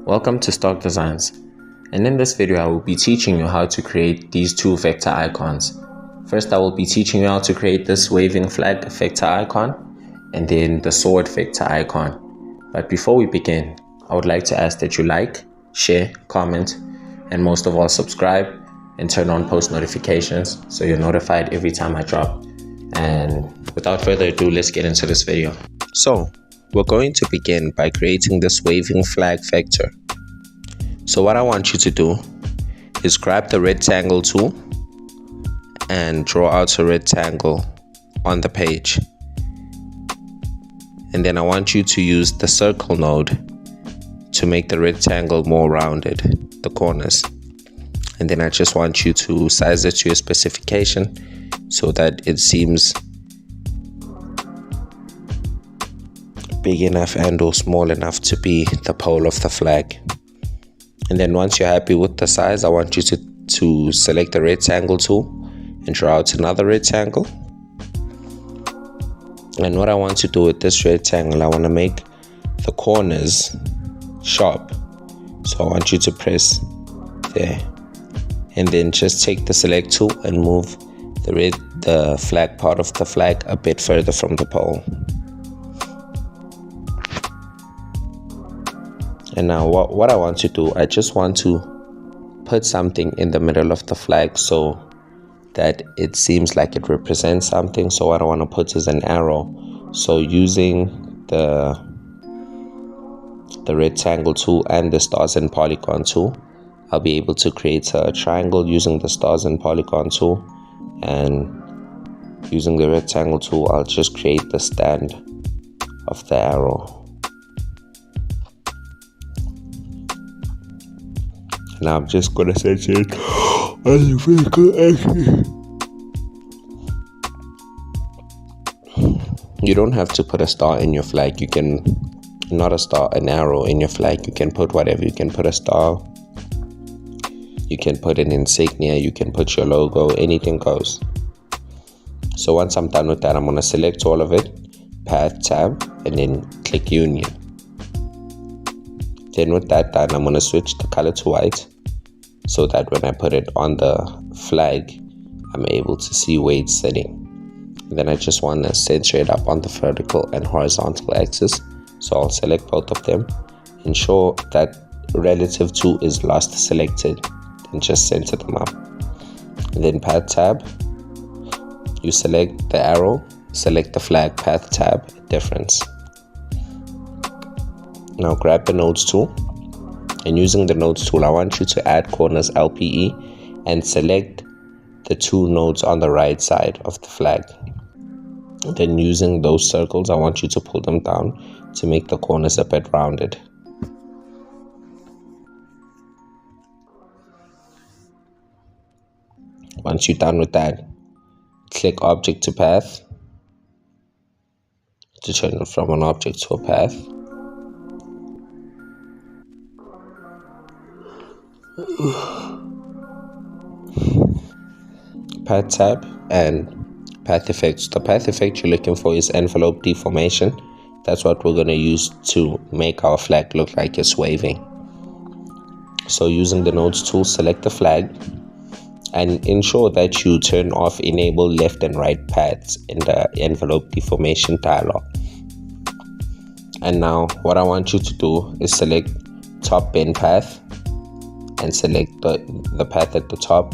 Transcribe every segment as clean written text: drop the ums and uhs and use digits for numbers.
Welcome to Stock Designs, and in this video I will be teaching you how to create these two vector icons. First I will be teaching you how to create this waving flag vector icon and then the sword vector icon. But before we begin, I would like to ask that you like, share, comment, and most of all subscribe and turn on post notifications so you're notified every time I drop. And without further ado, let's get into this video. So we're going to begin by creating this waving flag vector. So what I want you to do is grab the rectangle tool and draw out a rectangle on the page. And then I want you to use the circle node to make the rectangle more rounded, the corners. And then I just want you to size it to your specification so that it seems big enough and or small enough to be the pole of the flag. And then once you're happy with the size, I want you to select the rectangle tool and draw out another rectangle. And what I want to do with this rectangle, I want to make the corners sharp. So I want you to press there and then just take the select tool and move the flag part of the flag a bit further from the pole. And now what I want to do, I just want to put something in the middle of the flag so that it seems like it represents something. So what I want to put is an arrow. So using the rectangle tool and the stars and polygon tool, I'll be able to create a triangle using the stars and polygon tool. And using the rectangle tool, I'll just create the stand of the arrow. Now I'm just gonna set it on the vertical axis. You don't have to put a star in your flag. You can, not a star, an arrow in your flag. You can put whatever. You can put a star. You can put an insignia. You can put your logo. Anything goes. So once I'm done with that, I'm gonna select all of it, Path tab, and then click Union. Then with that done, I'm going to switch the color to white so that when I put it on the flag, I'm able to see where it's sitting. And then I just want to center it up on the vertical and horizontal axis. So I'll select both of them, ensure that relative to is last selected, and just center them up. And then Path tab, you select the arrow, select the flag path tab, difference. Now grab the nodes tool, and using the nodes tool, I want you to add corners LPE and select the two nodes on the right side of the flag. And then using those circles, I want you to pull them down to make the corners a bit rounded. Once you're done with that, click Object to Path to turn it from an object to a path. Path tab and path effects. The path effect you're looking for is envelope deformation. That's what we're going to use to make our flag look like it's waving. So using the nodes tool, select the flag and ensure that you turn off enable left and right paths in the envelope deformation dialog. And now what I want you to do is select top bend path and select the path at the top,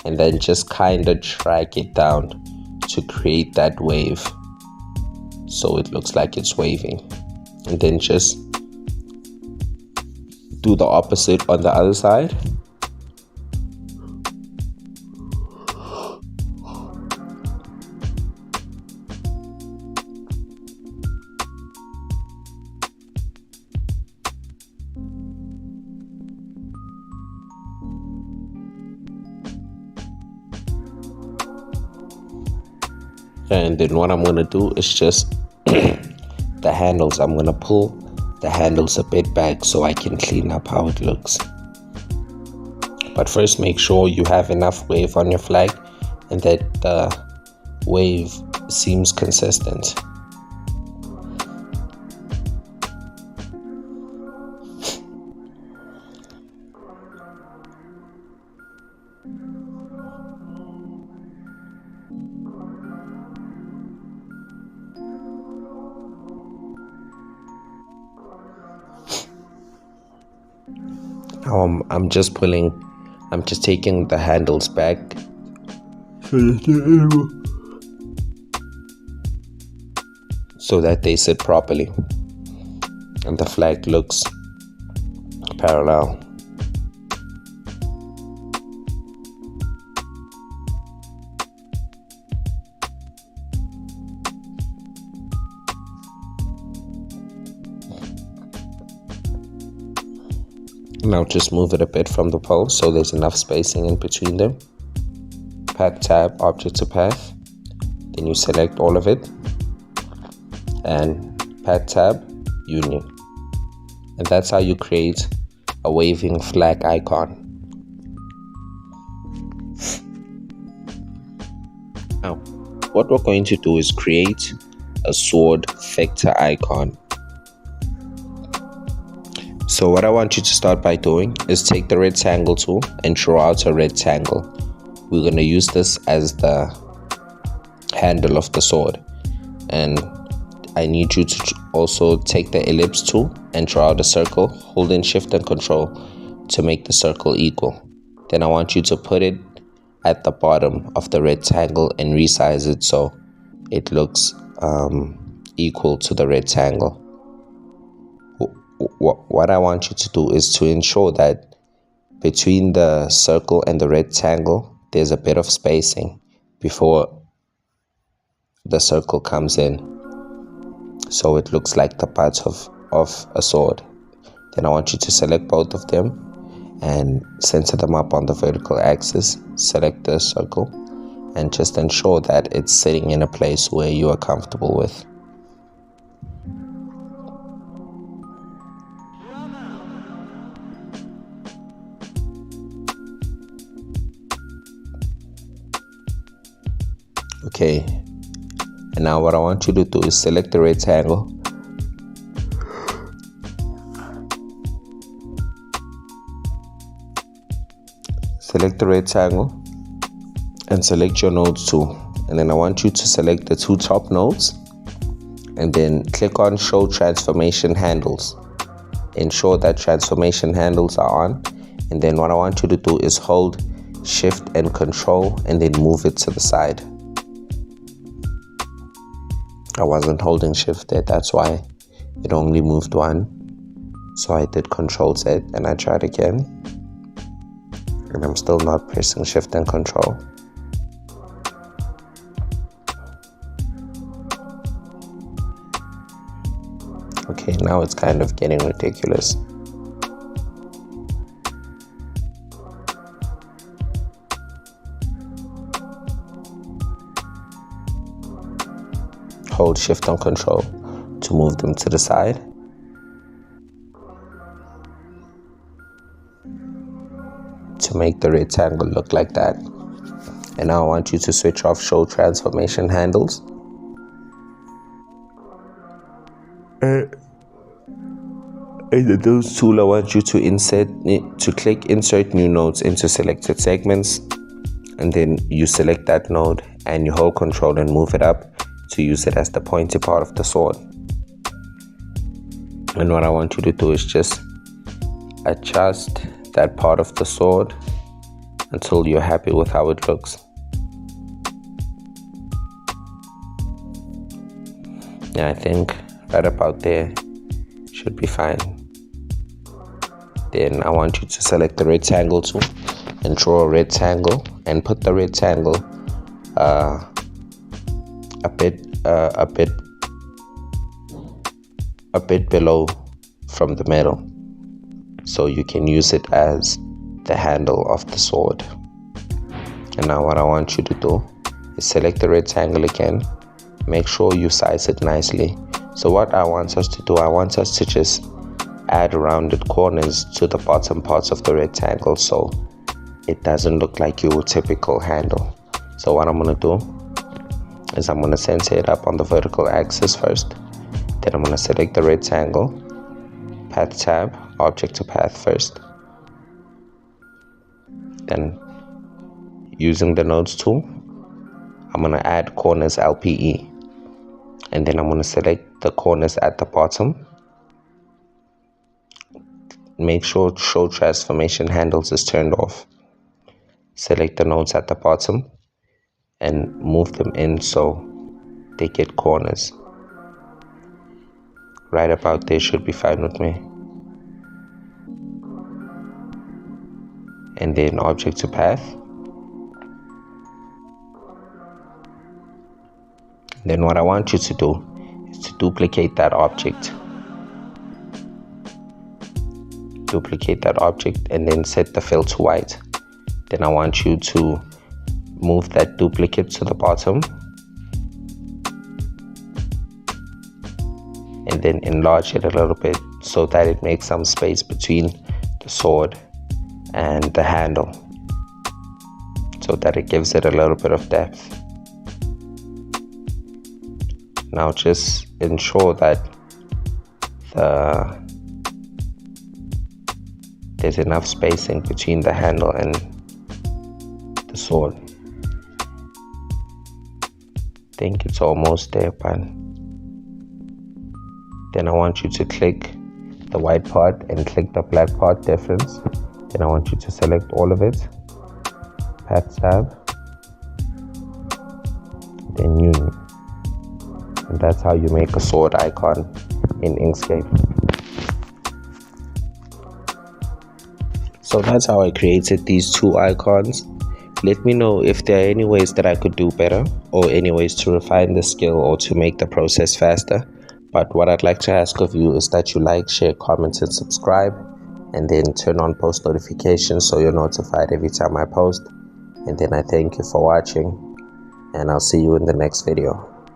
and then just kind of drag it down to create that wave so it looks like it's waving. And then just do the opposite on the other side. And then what I'm going to do is just the handles. I'm going to pull the handles a bit back so I can clean up how it looks. But first make sure you have enough wave on your flag and that the wave seems consistent. Now I'm just taking the handles back so that they sit properly and the flag looks parallel. Now just move it a bit from the pole so there's enough spacing in between them. Path tab, object to path. Then you select all of it. And path tab, union. And that's how you create a waving flag icon. Now, what we're going to do is create a sword vector icon. So what I want you to start by doing is take the rectangle tool and draw out a rectangle. We're going to use this as the handle of the sword. And I need you to also take the ellipse tool and draw out a circle, holding shift and control to make the circle equal. Then I want you to put it at the bottom of the rectangle and resize it so it looks equal to the rectangle. What I want you to do is to ensure that between the circle and the rectangle there's a bit of spacing before the circle comes in, so it looks like the butt of a sword. Then I want you to select both of them and center them up on the vertical axis. Select the circle and just ensure that it's sitting in a place where you are comfortable with. Okay, and now what I want you to do is select the rectangle, and select your nodes tool, and then I want you to select the two top nodes and then click on show transformation handles. Ensure that transformation handles are on, and then what I want you to do is hold shift and control and then move it to the side. I wasn't holding shift there, that's why it only moved one. So I did control Z and I tried again, and I'm still not pressing shift and control. Okay, now it's kind of getting ridiculous. Hold shift and control to move them to the side. To make the rectangle look like that. And now I want you to switch off show transformation handles. In the nodes tool, I want you to click insert new nodes into selected segments, and then you select that node and you hold control and move it up to use it as the pointy part of the sword. And what I want you to do is just adjust that part of the sword until you're happy with how it looks. Yeah, I think right about there should be fine. Then I want you to select the rectangle tool and draw a rectangle and put the rectangle a bit below from the middle, so you can use it as the handle of the sword. And now what I want you to do is select the rectangle again, make sure you size it nicely. So what I want us to do, I want us to just add rounded corners to the bottom parts of the rectangle so it doesn't look like your typical handle. So what I'm going to do is I'm going to center it up on the vertical axis first. Then I'm going to select the rectangle, path tab, object to path first. Then using the nodes tool, I'm going to add corners LPE. And then I'm going to select the corners at the bottom, make sure show transformation handles is turned off. Select the nodes at the bottom and move them in so they get corners. Right about there should be fine with me. And then object to path. Then what I want you to do is to duplicate that object. Duplicate that object and then set the fill to white. Then I want you to move that duplicate to the bottom and then enlarge it a little bit so that it makes some space between the sword and the handle, so that it gives it a little bit of depth. Now just ensure that there's enough spacing between the handle and the sword. I think it's almost there, but then I want you to click the white part and click the black part difference. Then I want you to select all of it, path tab, then union. And that's how you make a sword icon in Inkscape. So that's how I created these two icons. Let me know if there are any ways that I could do better, or any ways to refine the skill or to make the process faster. But what I'd like to ask of you is that you like, share, comment, and subscribe, and then turn on post notifications so you're notified every time I post. And then I thank you for watching, and I'll see you in the next video.